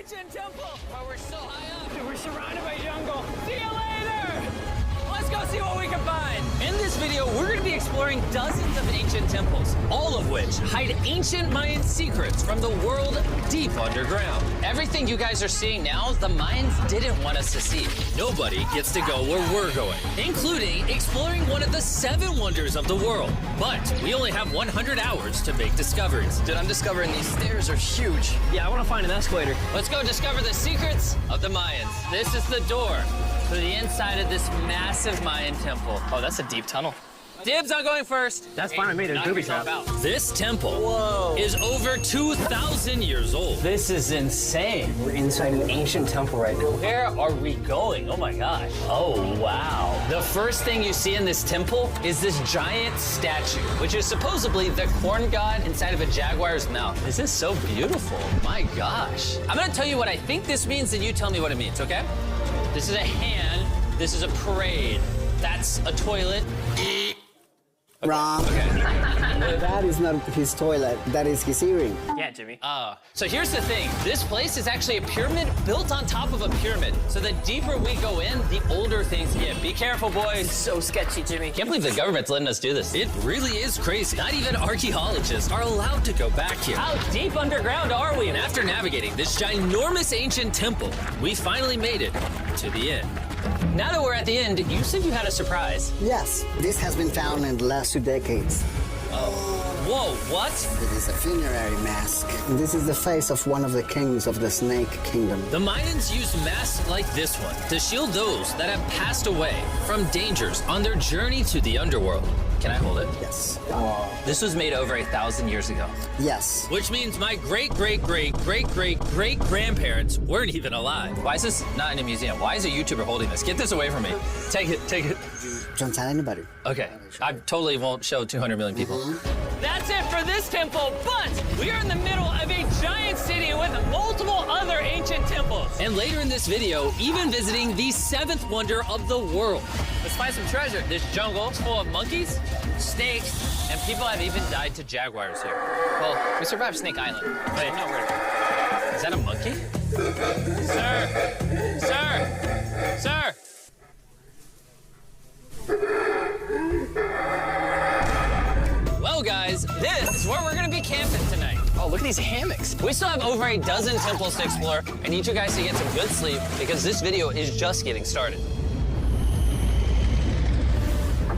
ancient temple. Oh, we're so high up. Dude, we're surrounded by jungle. See you later. Let's go see what we can find. In this video, we're going to be exploring dozens of ancient temples, all of which hide ancient Mayan secrets from the world deep underground. Everything you guys are seeing now, the Mayans didn't want us to see. Nobody gets to go where we're going, including exploring one of the 7 wonders of the world. But we only have 100 hours to make discoveries. Dude, I'm discovering these stairs are huge. Yeah, I want to find an escalator. Let's go discover the secrets of the Mayans. This is the door to the inside of this massive Mayan temple. Oh, that's a deep tunnel. Dibs on going first. That's fine with me, there's booby traps. This temple is over 2,000 years old. This is insane. We're inside an ancient temple right now. Where are we going? Oh my gosh. Oh, wow. The first thing you see in this temple is this giant statue, which is supposedly the corn god inside of a jaguar's mouth. This is so beautiful. My gosh. I'm gonna tell you what I think this means, and you tell me what it means, okay? This is a hand. This is a parade. That's a toilet. Wrong. Okay. That is not his toilet. That is his earring. Yeah, Jimmy. So here's the thing. This place is actually a pyramid built on top of a pyramid. So the deeper we go in, the older things get. Be careful, boys. So sketchy, Jimmy. Can't believe the government's letting us do this. It really is crazy. Not even archaeologists are allowed to go back here. How deep underground are we? And after navigating this ginormous ancient temple, we finally made it to the end. Now that we're at the end, you said you had a surprise. Yes, this has been found in the last 2 decades. Whoa, what? It is a funerary mask. This is the face of one of the kings of the Snake Kingdom. The Mayans used masks like this one to shield those that have passed away from dangers on their journey to the underworld. Can I hold it? Yes. This was made over 1,000 years ago. Yes. Which means my great-great-great-great-great-grandparents weren't even alive. Why is this not in a museum? Why is a YouTuber holding this? Get this away from me. Take it, take it. Don't tell anybody. Okay, I totally won't show 200 million people. That's it for this temple, but we are in the middle of a giant city with multiple other ancient temples. And later in this video, even visiting the 7th wonder of the world. Let's find some treasure. This jungle is full of monkeys, snakes, and people have even died to jaguars here. Well, we survived Snake Island. Wait, no, is that a monkey? Sir! Sir! Sir! Well, guys, this is where we're gonna be camping tonight. Oh, look at these hammocks. We still have over a dozen temples to explore. I need you guys to get some good sleep because this video is just getting started.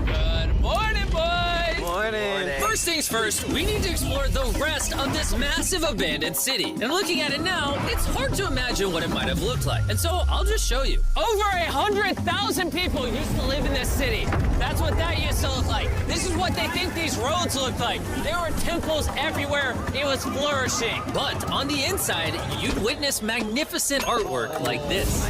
Good morning, boys! Morning. First things first, we need to explore the rest of this massive abandoned city. And looking at it now, it's hard to imagine what it might have looked like. And so I'll just show you. Over 100,000 people used to live in this city. That's what that used to look like. This is what they think these roads look like. There were temples everywhere. It was flourishing. But on the inside, you'd witness magnificent artwork like this.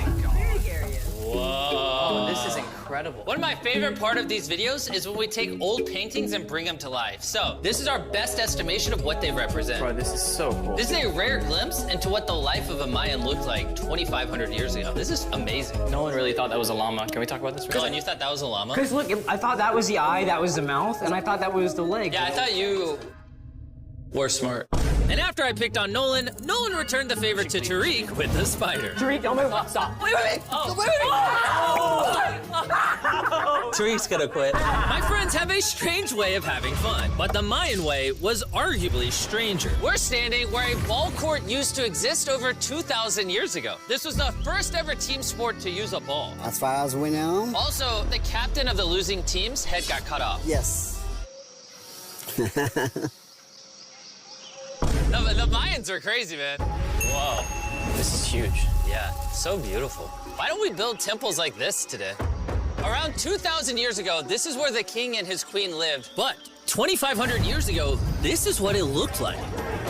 Whoa. This is incredible. One of my favorite part of these videos is when we take old paintings and bring them to life. So this is our best estimation of what they represent. Bro, this is so cool. This is a rare glimpse into what the life of a Mayan looked like 2,500 years ago. This is amazing. No one really thought that was a llama. Can we talk about this? Dylan, you thought that was a llama? Because look, I thought that was the eye, that was the mouth, and I thought that was the leg. Yeah, I thought you were smart. And after I picked on Nolan, Nolan returned the favor to Tariq with the spider. Tariq, don't move. Stop. Wait. Oh. Tariq's gonna quit. My friends have a strange way of having fun, but the Mayan way was arguably stranger. We're standing where a ball court used to exist over 2,000 years ago. This was the first ever team sport to use a ball. As far as we know. Also, the captain of the losing team's head got cut off. Yes. The Mayans are crazy, man. Whoa. This is huge. Yeah, so beautiful. Why don't we build temples like this today? Around 2,000 years ago, this is where the king and his queen lived. But 2,500 years ago, this is what it looked like.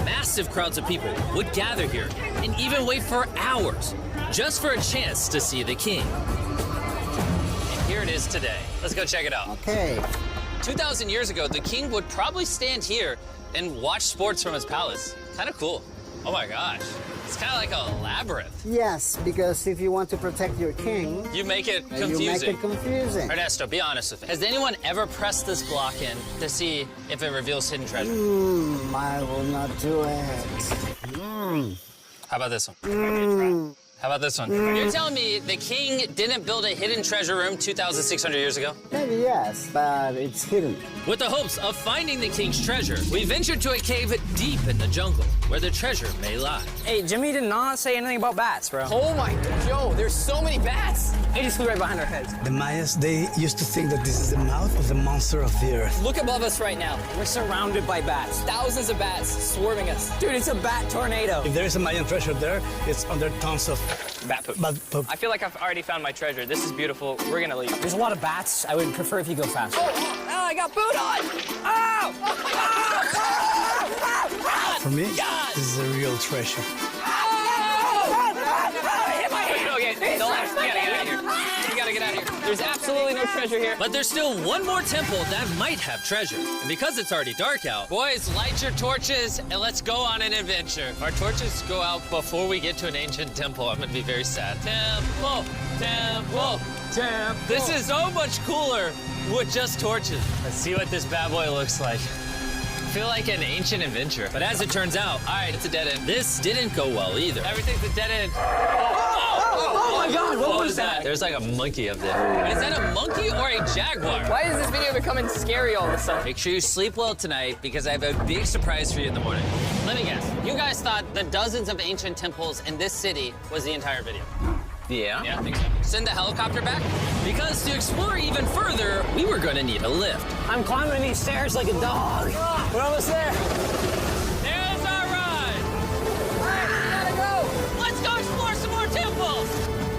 Massive crowds of people would gather here and even wait for hours just for a chance to see the king. And here it is today. Let's go check it out. Okay. 2,000 years ago, the king would probably stand here and watch sports from his palace. Kind of cool. Oh my gosh. It's kind of like a labyrinth. Yes, because if you want to protect your king, You make it you confusing. make it confusing. Ernesto, be honest with me. Has anyone ever pressed this block in to see if it reveals hidden treasure? I will not do it. How about this one? How about this one? You're telling me the king didn't build a hidden treasure room 2,600 years ago? Maybe yes, but it's hidden. With the hopes of finding the king's treasure, we ventured to a cave deep in the jungle where the treasure may lie. Hey, Jimmy did not say anything about bats, bro. Oh my, Joe, there's so many bats. They just flew right behind our heads. The Mayas, they used to think that this is the mouth of the monster of the earth. Look above us right now. We're surrounded by bats. Thousands of bats swarming us. Dude, it's a bat tornado. If there is a Mayan treasure there, it's under tons of Bat poop. bat poop. I feel like I've already found my treasure. This is beautiful. We're gonna leave. There's a lot of bats. I would prefer if you go faster. Oh, I got boot on. Oh! For me, this is a real treasure. Okay, no, we gotta get out of here. We gotta get out of here. There's absolutely no treasure here. But there's still one more temple that might have treasure. And because it's already dark out, Boys, light your torches and let's go on an adventure. If our torches go out before we get to an ancient temple, I'm gonna be very sad. Temple, temple, temple. This is so much cooler with just torches. Let's see what this bad boy looks like. I feel like an ancient adventure. but as it turns out, All right, it's a dead end. this didn't go well either. Everything's a dead end. Oh my God, what was that? There's like a monkey up there. Is that a monkey or a jaguar? Why is this video becoming scary all of a sudden? Make sure you sleep well tonight because I have a big surprise for you in the morning. Let me guess. You guys thought the dozens of ancient temples in this city was the entire video. Yeah? Yeah, I think so. Send the helicopter back. Because to explore even further, we were going to need a lift. I'm climbing these stairs like a dog. We're almost there. There's our ride. Let's go explore some more temples.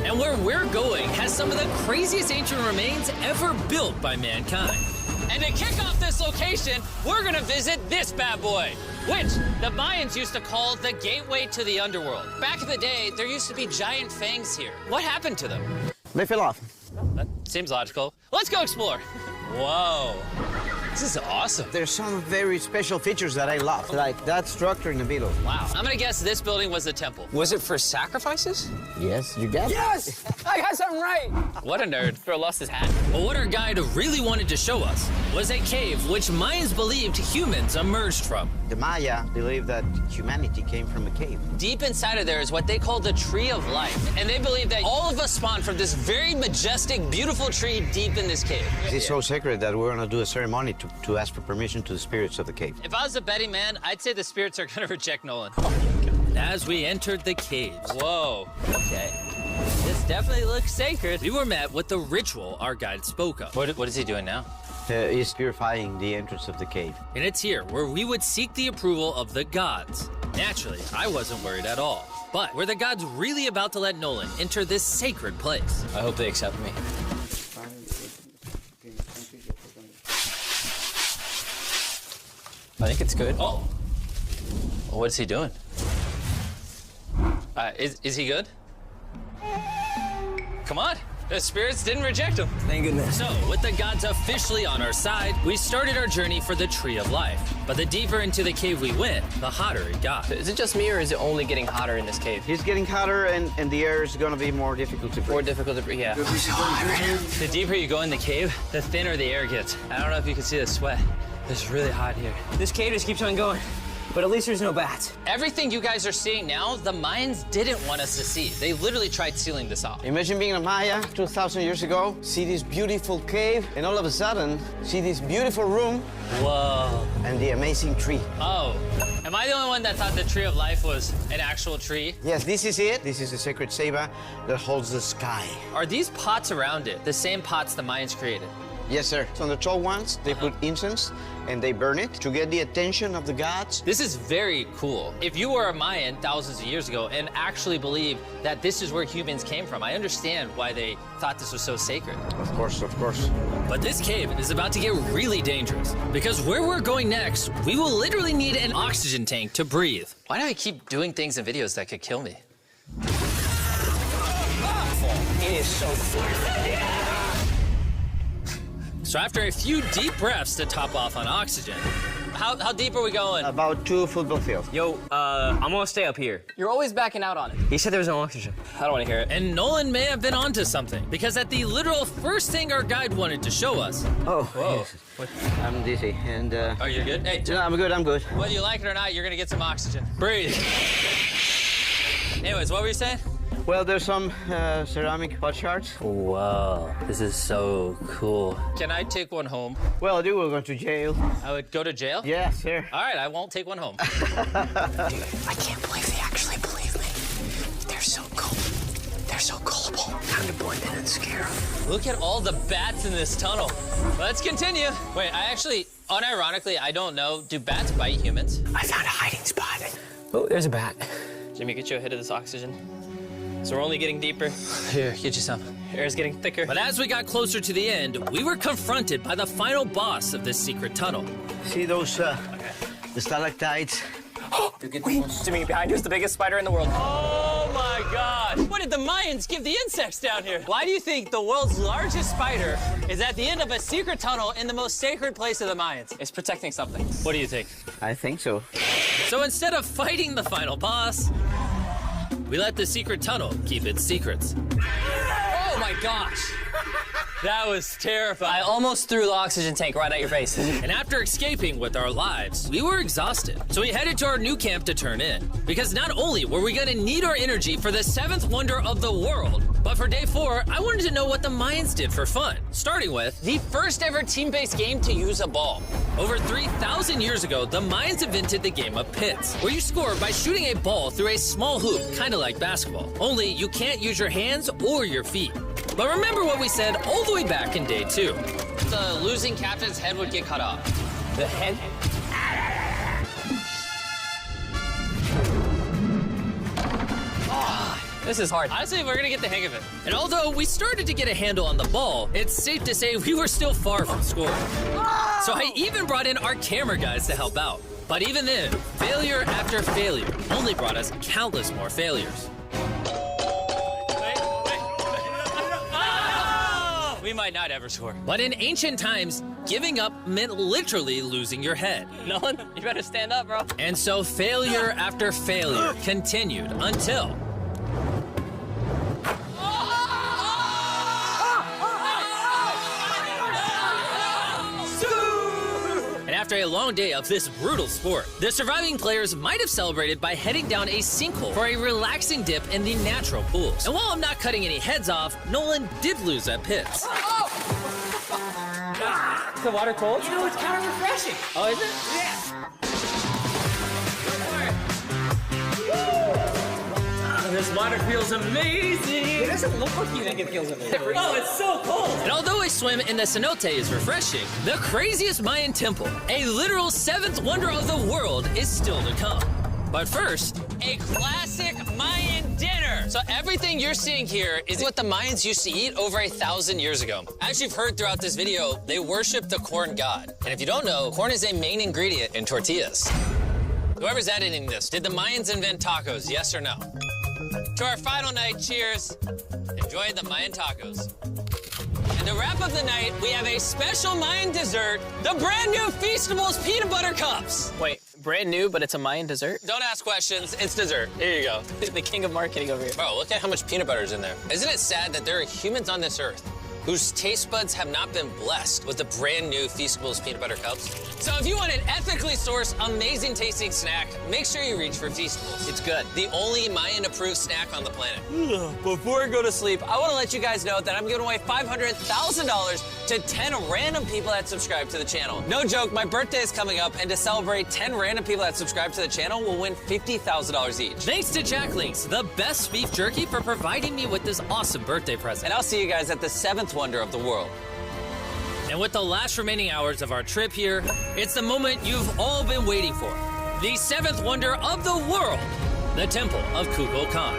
And where we're going has some of the craziest ancient remains ever built by mankind. And to kick off this location, we're gonna visit this bad boy, which the Mayans used to call the gateway to the underworld. Back in the day, there used to be giant fangs here. What happened to them? They fell off. That seems logical. Let's go explore. Whoa, this is awesome. There's some very special features that I love, like that structure in the middle. Wow. I'm gonna guess this building was the temple. Was it for sacrifices? Yes, you get it. Yes! I got something right. What a nerd. Throw lost his hat. But what our guide really wanted to show us was a cave which Mayans believed humans emerged from. The Maya believe that humanity came from a cave. Deep inside of there is what they call the Tree of Life. And they believe that all of us spawned from this very majestic, beautiful tree deep in this cave. It's so sacred that we're gonna do a ceremony to ask for permission to the spirits of the cave. If I was a betting man, I'd say the spirits are gonna reject Nolan. And as we entered the caves, Whoa. Okay. This definitely looks sacred. we were met with the ritual our guide spoke of. What is he doing now? It's purifying the entrance of the cave. And it's here where we would seek the approval of the gods. Naturally, I wasn't worried at all. But were the gods really about to let Nolan enter this sacred place? I hope they accept me. I think it's good. Oh. What's he doing? Is he good? Come on. The spirits didn't reject him. Thank goodness. So, with the gods officially on our side, we started our journey for the Tree of Life. But the deeper into the cave we went, the hotter it got. Is it just me or is it only getting hotter in this cave? It's getting hotter and the air is gonna be more difficult to breathe. More difficult to breathe, yeah. The deeper you go in the cave, the thinner the air gets. I don't know if you can see the sweat. It's really hot here. This cave just keeps on going. But at least there's no bats. Everything you guys are seeing now, the Mayans didn't want us to see. They literally tried sealing this off. Imagine being a Maya 2,000 years ago, see this beautiful cave, and all of a sudden, see this beautiful room Whoa. and the amazing tree. Oh, am I the only one that thought the Tree of Life was an actual tree? Yes, this is it. This is the sacred ceiba that holds the sky. Are these pots around it the same pots the Mayans created? Yes, sir. So on the tall ones, they put incense and they burn it to get the attention of the gods. This is very cool. If you were a Mayan thousands of years ago and actually believed that this is where humans came from, I understand why they thought this was so sacred. Of course, of course. But this cave is about to get really dangerous. Because where we're going next, we will literally need an oxygen tank to breathe. Why do I keep doing things in videos that could kill me? It is so cool. So after a few deep breaths to top off on oxygen, How deep are we going? About 2 football fields. Yo, I'm gonna stay up here. You're always backing out on it. He said there was no oxygen. I don't want to hear it. and Nolan may have been onto something. Because at the literal first thing our guide wanted to show us, Oh, Whoa. I'm dizzy and Oh, you're good? Hey, no, I'm good, I'm good. whether you like it or not, you're gonna get some oxygen. Breathe. Anyways, what were you saying? Well, there's some ceramic pot shards. Whoa, this is so cool. Can I take one home? Well, you will go to jail. I would go to jail? Yeah, sir. All right, I won't take one home. I can't believe they actually believe me. They're so cool. They're so gullible. Time to blend in and scare them. Look at all the bats in this tunnel. Let's continue. Wait, I actually, unironically, I don't know. Do bats bite humans? I found a hiding spot. Oh, there's a bat. Jimmy, get you a hit of this oxygen. So we're only getting deeper. Here, get you some. Air's getting thicker. But as we got closer to the end, we were confronted by the final boss of this secret tunnel. See those the stalactites? Jimmy, behind you is the biggest spider in the world. Oh my God! What did the Mayans give the insects down here? Why do you think the world's largest spider is at the end of a secret tunnel in the most sacred place of the Mayans? It's protecting something. What do you think? I think so. So instead of fighting the final boss, we let the secret tunnel keep its secrets. Oh my gosh! That was terrifying. I almost threw the oxygen tank right at your face. And after escaping with our lives, we were exhausted. So we headed to our new camp to turn in. Because not only were we gonna need our energy for the 7th wonder of the world, but for day 4, I wanted to know what the Mayans did for fun. Starting with The first ever team-based game to use a ball. over 3,000 years ago, the Mayans invented the game of pits, where you score by shooting a ball through a small hoop, kind of like basketball. Only you can't use your hands or your feet. But remember what we said all the way back in day 2. The losing captain's head would get cut off. The head? This is hard. Honestly, we're gonna get the hang of it. And although we started to get a handle on the ball, it's safe to say we were still far from scoring. So I even brought in our camera guys to help out. But even then, failure after failure only brought us countless more failures. We might not ever score. But in ancient times, giving up meant literally losing your head. Nolan, you better stand up, bro. And so failure after failure continued until... And after a long day of this brutal sport, the surviving players might have celebrated by heading down a sinkhole for a relaxing dip in the natural pools. And while I'm not cutting any heads off, Nolan did lose at pits. Is the water cold? You know, it's kind of refreshing. Oh, is it? This water feels amazing. It doesn't look like you think it feels amazing. Oh, it's so cold. And although a swim in the cenote is refreshing, the craziest Mayan temple, a literal 7th wonder of the world, is still to come. But first, A classic Mayan dinner. So everything you're seeing here is what the Mayans used to eat over 1,000 years ago. As you've heard throughout this video, they worship the corn god. And if you don't know, corn is a main ingredient in tortillas. Whoever's editing this, did the Mayans invent tacos, yes or no? To our final night, cheers. Enjoy the Mayan tacos. And to wrap up the night, we have a special Mayan dessert, the brand new Feastables peanut butter cups. Wait, brand new, but it's a Mayan dessert? Don't ask questions, it's dessert. Here you go. The king of marketing over here. Bro, look at how much peanut butter is in there. Isn't it sad that there are humans on this earth whose taste buds have not been blessed with the brand new Feastables peanut butter cups? So if you want an ethically sourced, amazing tasting snack, make sure you reach for Feastables. It's good. The only Mayan-approved snack on the planet. Before I go to sleep, I want to let you guys know that I'm giving away $500,000 to 10 random people that subscribe to the channel. No joke, my birthday is coming up, and to celebrate, 10 random people that subscribe to the channel will win $50,000 each. thanks to Jack Links, the best beef jerky, for providing me with this awesome birthday present. And I'll see you guys at the 7th wonder of the world. And with the last remaining hours of our trip here, it's the moment you've all been waiting for. The 7th wonder of the world, the Temple of Kukulkan.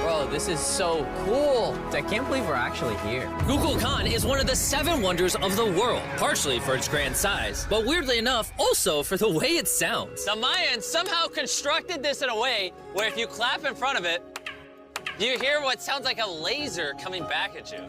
Bro, this is so cool. I can't believe we're actually here. Kukulkan is one of the 7 wonders of the world, partially for its grand size, but weirdly enough, also for the way it sounds. The Mayans somehow constructed this in a way where if you clap in front of it, you hear what sounds like a laser coming back at you.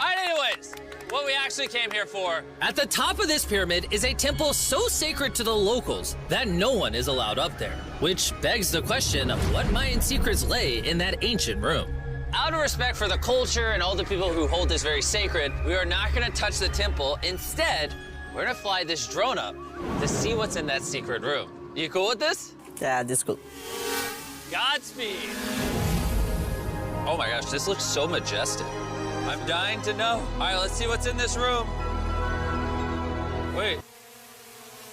All right, anyways, what we actually came here for. At the top of this pyramid is a temple so sacred to the locals that no one is allowed up there, which begs the question of what Mayan secrets lay in that ancient room. Out of respect for the culture and all the people who hold this very sacred, we are not gonna touch the temple. Instead, we're gonna fly this drone up to see what's in that secret room. You cool with this? Yeah, this cool. Godspeed. Oh my gosh, this looks so majestic. I'm dying to know. All right, let's see what's in this room. Wait.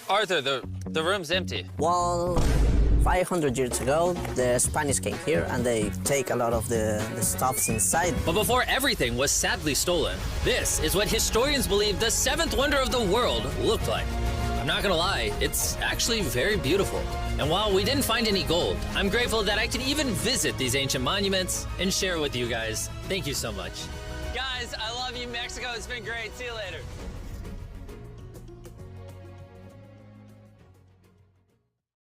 Arthur, the room's empty. Well, 500 years ago, the Spanish came here and they take a lot of the stuffs inside. But before everything was sadly stolen, this is what historians believe the seventh wonder of the world looked like. I'm not gonna lie, it's actually very beautiful. And while we didn't find any gold, I'm grateful that I could even visit these ancient monuments and share with you guys. Thank you so much. Guys, I love you, Mexico. It's been great. See you later.